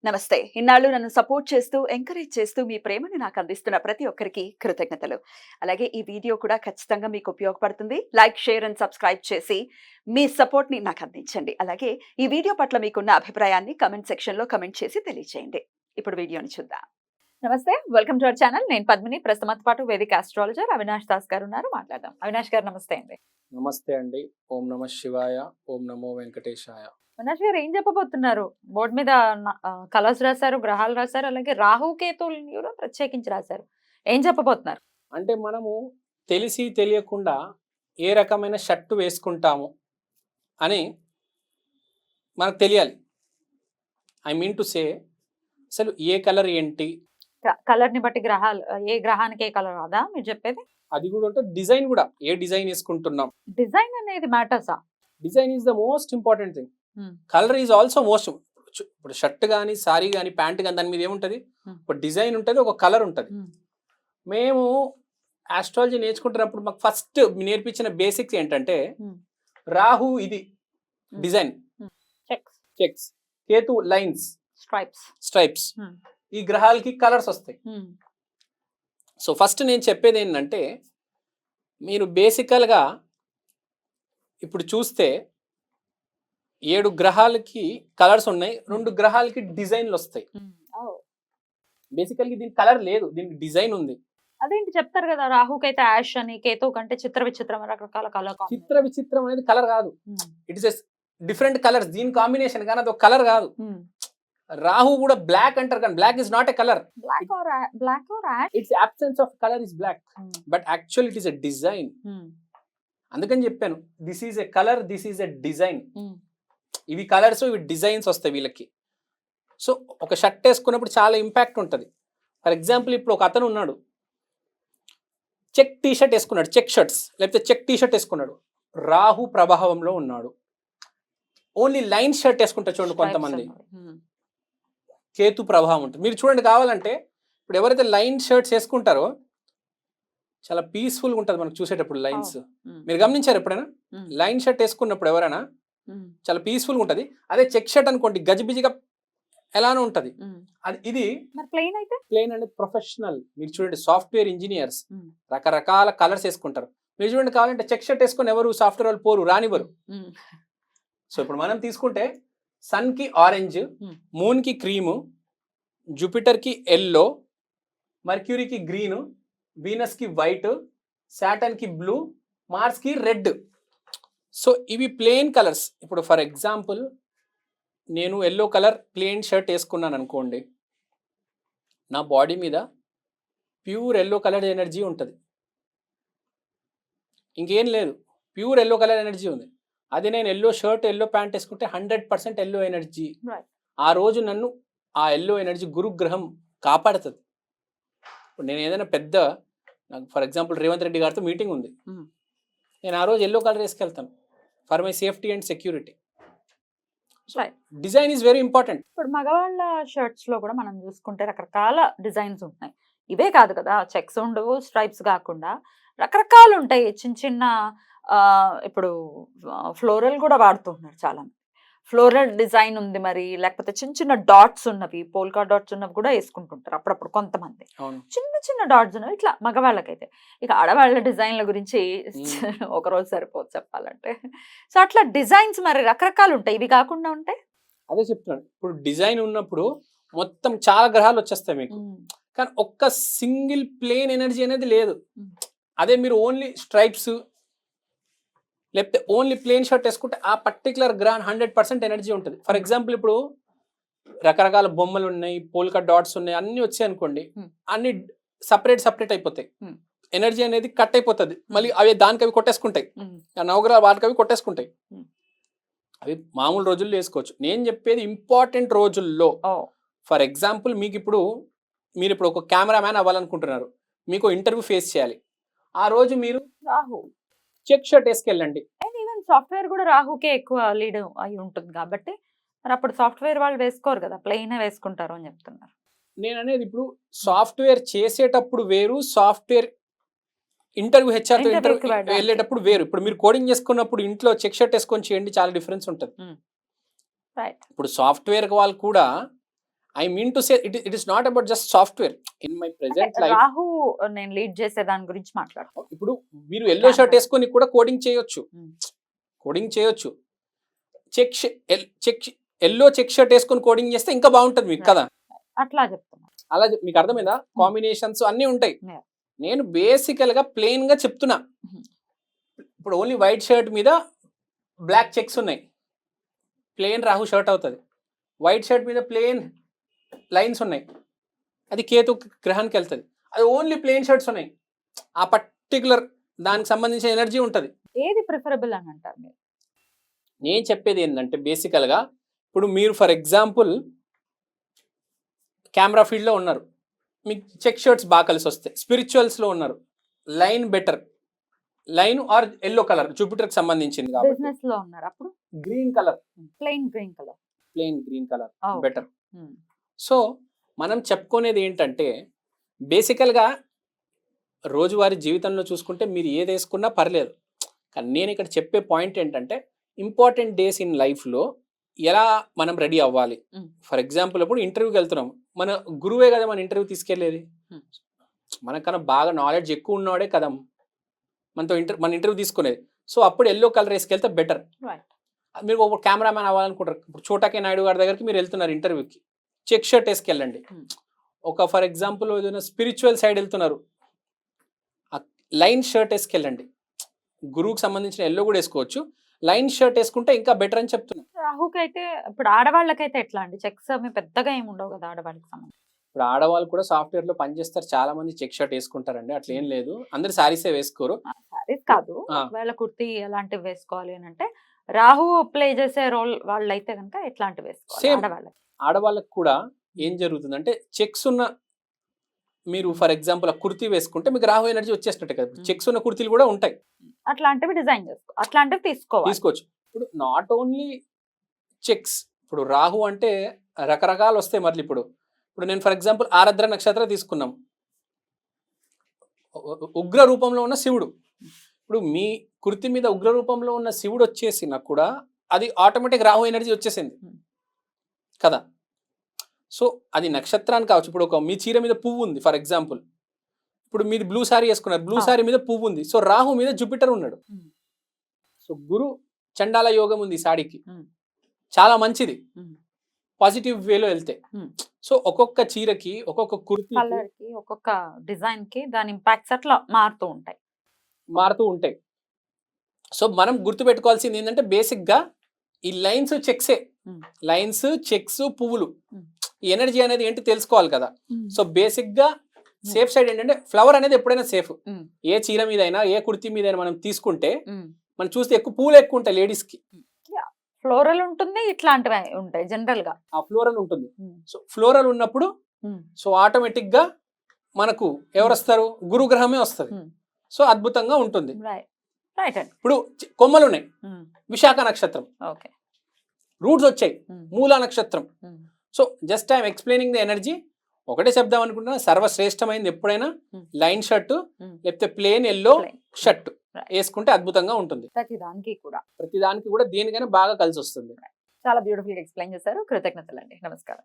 నమస్తే. ఇన్నాళ్ళు నన్ను సపోర్ట్ చేస్తూ, ఎంకరేజ్ చేస్తూ మీ ప్రేమని నాకు అందిస్తున్న ప్రతి ఒక్కరికి కృతజ్ఞతలు. అలాగే ఈ వీడియో కూడా ఖచ్చితంగా మీకు ఉపయోగపడుతుంది. లైక్, షేర్ అండ్ సబ్స్క్రైబ్ చేసి మీ సపోర్ట్‌ని నాకు అందించండి. అలాగే ఈ వీడియో పట్ల మీకున్న అభిప్రాయాన్ని కామెంట్ సెక్షన్‌లో కామెంట్ చేసి తెలియజేయండి. ఇప్పుడు వీడియోని చూద్దాం. నమస్తే. Welcome to our channel. నేను పద్మిని. ప్రస్తుతం పాటు వేదిక ఆస్ట్రాలజర్ అవినాష్ దాస్ గారు ఉన్నారు. మాట్లాడదాం. అవినాష్ గారు నమస్తే అండి. నమస్తే అండి. ఓం నమ శివాయ. ఓం నమో వెంకటేశాయ. అవినాష్ గారు ఏం చెప్పబోతున్నారు? బోర్డ్ మీద కలర్స్ రాశారు, గ్రహాలు రాశారు, అలాగే రాహు కేతువులని కూడా ప్రత్యేకించి రాశారు. ఏం చెప్పబోతున్నారు? అంటే మనము తెలిసి తెలియకుండా ఏ రకమైన షర్టు వేసుకుంటాము అని మనకు తెలియాలి. ఐ మీన్ టు సే అసలు ఏ కలర్ ఏంటి, కలర్ ని బట్టి గ్రహాలు ఏ గ్రహానికి ఏ కలర్ రాదా మీరు చెప్పేది? అది కూడా అంటే డిజైన్ కూడా ఏ డిజైన్ వేసుకుంటున్నాం. డిజైన్ అనేది మ్యాటర్సా? Design is the most important thing. Colour is also most. ఇప్పుడు షర్ట్ కానీ సారీ కానీ ప్యాంట్ కానీ దాని మీద ఏముంటుంది, ఒక డిజైన్ ఉంటుంది, ఒక కలర్ ఉంటుంది. మేము ఆస్ట్రాలజీ నేర్చుకుంటున్నప్పుడు మాకు ఫస్ట్ నేర్పించిన బేసిక్స్ ఏంటంటే రాహు ఇది design, checks, Ketu lines, stripes. ఈ గ్రహాలకి కలర్స్ వస్తాయి. సో ఫస్ట్ నేను చెప్పేది ఏంటంటే, మీరు బేసికల్గా ఇప్పుడు చూస్తే 7 గ్రహాలకి కలర్స్ ఉన్నాయి, 2 గ్రహాలకి డిజైన్లు వస్తాయి. బేసికల్గా దీనికి కలర్ లేదు, దీనికి డిజైన్ ఉంది. అదేంటి చెప్తారు కదా, రాహుకి అయితే యాష్ అని, కేతు కంటే చిత్ర విచిత్రం రకరకాల కలర్. చిత్ర విచిత్రం అనేది కలర్ కాదు, ఇట్ ఇస్ డిఫరెంట్ కలర్స్, దీని కాంబినేషన్, కానీ అది ఒక కలర్ కాదు. రాహు కూడా బ్లాక్ అంటారు, కానీ black is not a colour. It's absence of colour is black, but actual it is a design. అందుకని చెప్పాను, this is a colour, this is a design. ఇవి కలర్స్, ఇవి డిజైన్స్ వస్తాయి వీళ్ళకి. సో ఒక షర్ట్ వేసుకున్నప్పుడు చాలా ఇంపాక్ట్ ఉంటుంది. ఫర్ ఎగ్జాంపుల్ ఇప్పుడు ఒక అతను ఉన్నాడు, చెక్ టీ షర్ట్ వేసుకున్నాడు, చెక్ షర్ట్స్ లేకపోతే చెక్ టీ షర్ట్ వేసుకున్నాడు, రాహు ప్రభావంలో ఉన్నాడు. ఓన్లీ లైన్ షర్ట్ వేసుకుంటారు చూడండి కొంతమంది, కేతు ప్రభావం ఉంటుంది. మీరు చూడండి, కావాలంటే ఇప్పుడు ఎవరైతే లైన్ షర్ట్స్ వేసుకుంటారో చాలా పీస్ఫుల్గా ఉంటుంది మనకు చూసేటప్పుడు లైన్స్. మీరు గమనించారు ఎప్పుడైనా? లైన్ షర్ట్ వేసుకున్నప్పుడు ఎవరైనా చాలా పీస్ఫుల్గా ఉంటుంది. అదే చెక్ షర్ట్ అనుకోండి, గజిబిజిగా ఎలానో ఉంటుంది. అది ఇది ప్లెయిన్ అయితే, ప్లెయిన్ అనేది ప్రొఫెషనల్. మీరు చూడండి, సాఫ్ట్వేర్ ఇంజనీర్స్ రకరకాల కలర్స్ వేసుకుంటారు. మీరు చూడండి, కావాలంటే చెక్ షర్ట్ వేసుకొని ఎవరు సాఫ్ట్వేర్ వాళ్ళు పోరు, రానివ్వరు. సో ఇప్పుడు మనం తీసుకుంటే సన్ కి ఆరెంజ్, మూన్ కి క్రీము, జూపిటర్ కి ఎల్లో, మర్క్యూరీకి గ్రీన్, వీనస్ కి వైట్, సాటర్న్ కి బ్లూ, మార్స్ కి రెడ్. సో ఇవి ప్లెయిన్ కలర్స్. ఇప్పుడు ఫర్ ఎగ్జాంపుల్ నేను ఎల్లో కలర్ ప్లెయిన్ షర్ట్ వేసుకున్నాను అనుకోండి, నా బాడీ మీద ప్యూర్ ఎల్లో కలర్ ఎనర్జీ ఉంటుంది, ఇంకేం లేదు, ప్యూర్ ఎల్లో కలర్ ఎనర్జీ ఉంది. అది నేను ఎల్లో షర్ట్ ఎల్లో ప్యాంట్ వేసుకుంటే 100% ఎల్లో ఎనర్జీ. ఆ రోజు నన్ను ఆ ఎల్లో ఎనర్జీ గురుగ్రహం కాపాడుతుంది. ఇప్పుడు నేను ఏదైనా పెద్ద, నాకు ఫర్ ఎగ్జాంపుల్ రేవంత్ రెడ్డి గారితో మీటింగ్ ఉంది, నేను ఆ రోజు ఎల్లో కలర్ వేసుకెళ్తాను for my safety and security. Design is very important. ఇప్పుడు మగవాళ్ళ షర్ట్స్ లో కూడా మనం చూసుకుంటే రకరకాల డిజైన్స్ ఉంటాయి. ఇవే కాదు కదా, చెక్స్ ఉండవు, స్ట్రైప్స్ కాకుండా రకరకాలు ఉంటాయి. చిన్న చిన్న ఇప్పుడు ఫ్లోరల్ కూడా వాడుతుంటున్నారు చాలా మంది. ఫ్లోరల్ డిజైన్ ఉంది, మరి లేకపోతే చిన్న చిన్న డాట్స్ ఉన్నవి, పోల్కా డాట్స్ ఉన్నవి కూడా వేసుకుంటుంటారు అప్పుడప్పుడు కొంతమంది. చిన్న చిన్న డాట్స్ ఉన్నవి ఇట్లా మగవాళ్ళకైతే. ఇక ఆడవాళ్ళ డిజైన్ల గురించి ఒకరోజు సరిపోదు చెప్పాలంటే. సో అట్లా డిజైన్స్ మరి రకరకాలు ఉంటాయి, ఇవి కాకుండా ఉంటాయి. అదే చెప్తున్నాను, ఇప్పుడు డిజైన్ ఉన్నప్పుడు మొత్తం చాలా గ్రహాలు వచ్చేస్తాయి మీకు, కానీ ఒక్క సింగిల్ ప్లేన్ ఎనర్జీ అనేది లేదు. అదే మీరు ఓన్లీ స్ట్రైప్స్ లేకపోతే ఓన్లీ ప్లేన్ షర్ట్ వేసుకుంటే ఆ పర్టికులర్ గ్రహం 100% ఎనర్జీ ఉంటుంది. ఫర్ ఎగ్జాంపుల్ ఇప్పుడు రకరకాల బొమ్మలు ఉన్నాయి, పోల్కా డాట్స్ ఉన్నాయి, అన్ని వచ్చాయి అనుకోండి, అన్ని సపరేట్ అయిపోతాయి, ఎనర్జీ అనేది కట్ అయిపోతుంది. మళ్ళీ అవి దానికి అవి కొట్టేసుకుంటాయి, నవగ్రహాలు వాటికి అవి కొట్టేసుకుంటాయి. అవి మామూలు రోజుల్లో వేసుకోవచ్చు. నేను చెప్పేది ఇంపార్టెంట్ రోజుల్లో. ఫర్ ఎగ్జాంపుల్ మీకు ఇప్పుడు మీరు ఇప్పుడు ఒక కెమెరామ్యాన్ అవ్వాలనుకుంటున్నారు, మీకు ఇంటర్వ్యూ ఫేస్ చేయాలి. ఆ రోజు మీరు రాహు చెక్ షర్ట్ వేసుకెళ్ళండి. అండ్ ఈవెన్ సాఫ్ట్వేర్ కూడా రాహుకే ఎక్కువ లీడ్ అయి ఉంటుంది కాబట్టి మరి అప్పుడు సాఫ్ట్వేర్ వాళ్ళు వేసుకోరు కదా, ప్లెయిన్ వేసుకుంటారు అని చెప్తున్నారు. నేను అనేది ఇప్పుడు సాఫ్ట్వేర్ చేసేటప్పుడు వేరు, సాఫ్ట్వేర్ ఇంటర్వ్యూ హెచ్ఆర్తో ఇంటర్వ్యూ వెళ్ళేటప్పుడు వేరు. ఇప్పుడు మీరు కోడింగ్ చేసుకున్నప్పుడు ఇంట్లో చెక్ షర్ట్ వేసుకొని చేయండి, చాలా డిఫరెన్స్ ఉంటుంది. ఇప్పుడు సాఫ్ట్వేర్ వాళ్ళు కూడా I mean to say it is not about just software in my present life. Rahu నేను లీడ్ చేసే దాని గురించి మాట్లాడుతాను. ఇప్పుడు మీరు ఎల్లో షర్ట్ వేసుకొని కూడా కోడింగ్ చేయొచ్చు, కోడింగ్ చేయొచ్చు. చెక్ ఎల్లో చెక్ షర్ట్ వేసుకొని కోడింగ్ చేస్తే ఇంకా బాగుంటుంది మీకు కదా. అట్లా చెప్తున్నా, అలా మీకు అర్థమైందా? కాంబినేషన్స్ అన్ని ఉంటాయి. Yeah. నేను బేసికల్ గా ప్లెయిన్ గా చెప్తున్నా. ఇప్పుడు ఓన్లీ వైట్ షర్ట్ మీద బ్లాక్ చెక్స్ ఉన్నాయి, ప్లెయిన్ రాహు షర్ట్ అవుతుంది. వైట్ షర్ట్ మీద ప్లెయిన్ లైన్స్ ఉన్నాయి, అది కేతు గ్రహానికి వెళ్తుంది. అది ఓన్లీ ప్లెయిన్ షర్ట్స్ ఉన్నాయి, ఆ పర్టికులర్ దానికి సంబంధించిన ఎనర్జీ ఉంటుంది. ఏది ప్రిఫరబుల్ అని అంటారు మీరు? నేను చెప్పేది ఏంటంటే బేసికల్గా ఇప్పుడు మీరు ఫర్ ఎగ్జాంపుల్ కెమెరా ఫీల్డ్లో ఉన్నారు, మీకు చెక్ షర్ట్స్ బాగా కలిసి వస్తాయి. స్పిరిచువల్స్లో ఉన్నారు, line better, line or yellow colour జూపిటర్కి సంబంధించింది కాబట్టి. బిజినెస్ లో ఉన్నారు అప్పుడు green colour, plain green colour, plain green colour Okay. Better. So మనం చెప్పుకునేది ఏంటంటే బేసికల్గా రోజువారీ జీవితంలో చూసుకుంటే మీరు ఏది వేసుకున్నా పర్లేదు, కానీ నేను ఇక్కడ చెప్పే పాయింట్ ఏంటంటే ఇంపార్టెంట్ డేస్ ఇన్ లైఫ్లో ఎలా మనం రెడీ అవ్వాలి. ఫర్ ఎగ్జాంపుల్ ఇప్పుడు ఇంటర్వ్యూకి వెళ్తున్నాం, మన గురువే కదా మన ఇంటర్వ్యూ తీసుకెళ్లేది, మనకన్నా బాగా నాలెడ్జ్ ఎక్కువ ఉన్నవాడే కదా మనతో మన ఇంటర్వ్యూ తీసుకునేది. సో అప్పుడు ఎల్లో కలర్ వేసుకెళ్తే బెటర్. మీరు ఒక కెమెరామ్యాన్ అవ్వాలనుకుంటారు, ఇప్పుడు చోటాకే నాయుడు గారి దగ్గరికి మీరు వెళ్తున్నారు ఇంటర్వ్యూకి, చెక్ షర్ట్ వేసుకెళ్ళండి. ఒక ఫర్ ఎగ్జాంపుల్ ఏదైనా స్పిరిచువల్ సైడ్ వెళ్తున్నారు, లైన్ షర్ట్ వేసుకెళ్ళండి. గురువుకి సంబంధించిన ఎల్లో కూడా వేసుకోవచ్చు, లైన్ షర్ట్ వేసుకుంటే ఇంకా బెటర్ అని చెప్తున్నా. రాహుకి అయితే ఇప్పుడు ఆడవాళ్ళకైతే ఎట్లా అండి? చెక్స్ అవి పెద్దగా ఏమి ఉండవు కదా ఆడవాళ్ళకి సంబంధించి. ఇప్పుడు ఆడవాళ్ళు కూడా సాఫ్ట్వేర్ లో పనిచేస్తారు, చాలా మంది చెక్ షర్ట్ వేసుకుంటారండి, అట్లా ఏం లేదు. అందరు సారీసే వేసుకోరు. సారీస్ కాదు, ఒకవేళ కుర్తీ అలాంటివి వేసుకోవాలి అని అంటే రాహు ప్లే చేసే రోల్ వాళ్ళైతే కనుక ఎట్లాంటివి వేసుకోవాలి Same. ఆడవాళ్ళకి? ఆడవాళ్ళకి కూడా ఏం జరుగుతుందంటే చెక్స్ ఉన్న మీరు ఫర్ ఎగ్జాంపుల్ ఆ కుర్తీ వేసుకుంటే మీకు రాహు ఎనర్జీ వచ్చేసినట్టే కదా. చెక్స్ ఉన్న కుర్తీలు కూడా ఉంటాయి, అట్లాంటివి డిజైన్ చేసుకో, అట్లాంటివి తీసుకోవచ్చు. ఇప్పుడు నాట్ ఓన్లీ చెక్స్, ఇప్పుడు రాహు అంటే రకరకాలు వస్తాయి. మళ్ళీ ఇప్పుడు నేను ఫర్ ఎగ్జాంపుల్ ఆరాధ్ర నక్షత్రం తీసుకున్నాం, ఉగ్ర రూపంలో ఉన్న శివుడు. ఇప్పుడు మీ కుర్తి మీద ఉగ్ర రూపంలో ఉన్న శివుడు వచ్చేసినా కూడా అది ఆటోమేటిక్ రాహు ఎనర్జీ వచ్చేసింది కదా. సో అది నక్షత్రాన్ని కావచ్చు. ఇప్పుడు ఒక మీ చీర మీద పువ్వు ఉంది ఫర్ ఎగ్జాంపుల్, ఇప్పుడు మీరు బ్లూ సారీ వేసుకున్నారు, బ్లూ సారీ మీద పువ్వు ఉంది, సో రాహు మీద జూపిటర్ ఉన్నాడు. సో గురు చండాల యోగం ఉంది ఈ సాడీకి, చాలా మంచిది పాజిటివ్ వేలో వెళ్తే. సో ఒక్కొక్క చీరకి ఒక్కొక్క కుర్తి కలర్ కి ఒక్కొక్క డిజైన్ కి దాని ఇంపాక్ట్స్ అట్లా మారుతూ ఉంటాయి. సో మనం గుర్తు పెట్టుకోవాల్సింది ఏంటంటే బేసిక్ గా ఈ లైన్స్ చెక్సే, లైన్స్ చెక్స్ పువ్వులు, ఈ ఎనర్జీ అనేది ఏంటి తెలుసుకోవాలి కదా. సో బేసిక్ గా సేఫ్ సైడ్ ఏంటంటే ఫ్లవర్ అనేది ఎప్పుడైనా సేఫ్. ఏ చీర మీద అయినా ఏ కుర్తి మీద అయినా మనం తీసుకుంటే మనం చూస్తే ఎక్కువ పూలు ఎక్కువ ఉంటాయి లేడీస్ కి, ఫ్లోరల్ ఉంటుంది, ఇట్లాంటివి ఉంటాయి జనరల్ గా. ఆ ఫ్లోరల్ ఉంటుంది. సో ఫ్లోరల్ ఉన్నప్పుడు సో ఆటోమేటిక్ గా మనకు ఎవరు వస్తారు, గురుగ్రహమే వస్తుంది. సో అద్భుతంగా ఉంటుంది. ఇప్పుడు కొమ్మలు ఉన్నాయి, విశాఖ నక్షత్రం, రూట్స్ వచ్చాయి, మూలా నక్షత్రం. So just I'm explaining the energy. ఒకటే చెప్దాం అనుకుంటున్నా, సర్వశ్రేష్టమైంది ఎప్పుడైనా లైన్ షర్ట్ లేకపోతే ప్లేన్ ఎల్లో షర్ట్ వేసుకుంటే అద్భుతంగా ఉంటుంది. ప్రతిదానికి కూడా దేనికైనా బాగా కలిసి వస్తుంది. చాలా బ్యూటిఫుల్ గా ఎక్స్ప్లెయిన్ చేశారు. కృతజ్ఞతలండి. నమస్కారం.